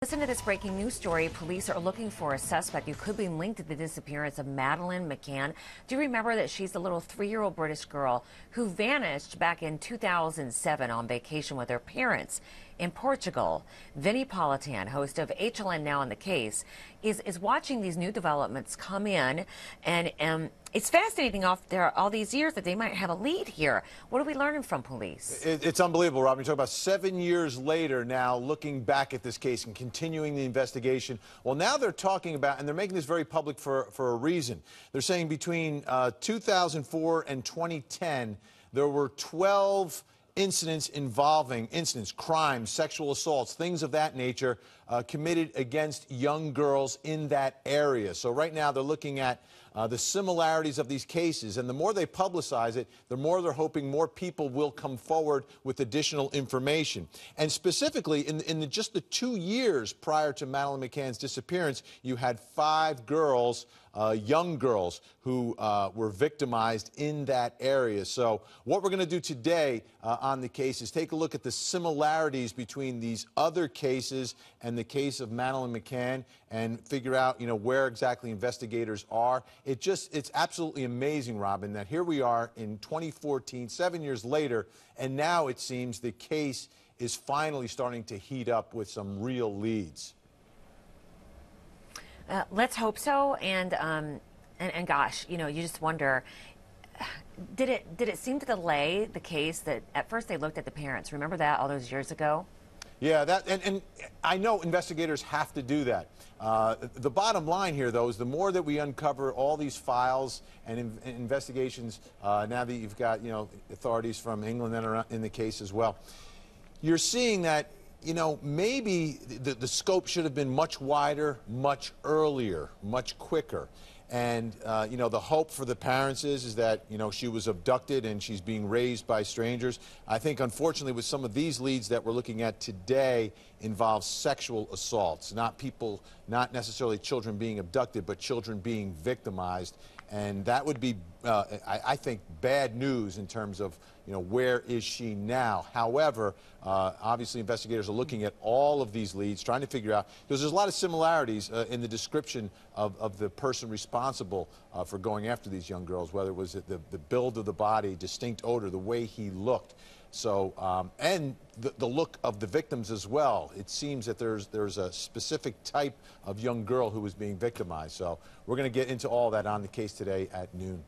Listen to this breaking news story. Police are looking for a suspect who could be linked to the disappearance of Madeleine McCann. Do you remember that she's the little 3-year-old British girl who vanished back in 2007 on vacation with her parents in Portugal? Vinny Politan, host of HLN Now on the Case, is watching these new developments come in, and it's fascinating all these years that they might have a lead here. What are we learning from police? It's unbelievable, Rob. You're talking about 7 years later now, looking back at this case and continuing the investigation. Well, now they're talking about, and they're making this very public for a reason. They're saying between 2004 and 2010, there were 12 incidents involving crimes, sexual assaults, things of that nature committed against young girls in that area. So right now they're looking at the similarities of these cases, and the more they publicize it, the more they're hoping more people will come forward with additional information. And specifically, in just the 2 years prior to Madeleine McCann's disappearance, you had 5 girls, young girls, who were victimized in that area. So what we're going to do today on the case is take a look at the similarities between these other cases and the case of Madeleine McCann and figure out, where exactly investigators are. It's absolutely amazing, Robin, that here we are in 2014, 7 years later, and now it seems the case is finally starting to heat up with some real leads. Let's hope so, and gosh, you just wonder, did it seem to delay the case that at first they looked at the parents? Remember that all those years ago? Yeah, and I know investigators have to do that. The bottom line here, though, is the more that we uncover all these files and investigations, now that you've got, authorities from England that are in the case as well, you're seeing that, maybe the scope should have been much wider, much earlier, much quicker. And, the hope for the parents is that, she was abducted and she's being raised by strangers. I think, unfortunately, with some of these leads that we're looking at today involves sexual assaults, not necessarily children being abducted, but children being victimized. And that would be, I think, bad news in terms of, where is she now? However, obviously investigators are looking at all of these leads, trying to figure out, because there's a lot of similarities in the description of the person responsible for going after these young girls, whether it was the build of the body, distinct odor, the way he looked. So, and the look of the victims as well. It seems that there's a specific type of young girl who was being victimized. So we're going to get into all that on the case today at noon.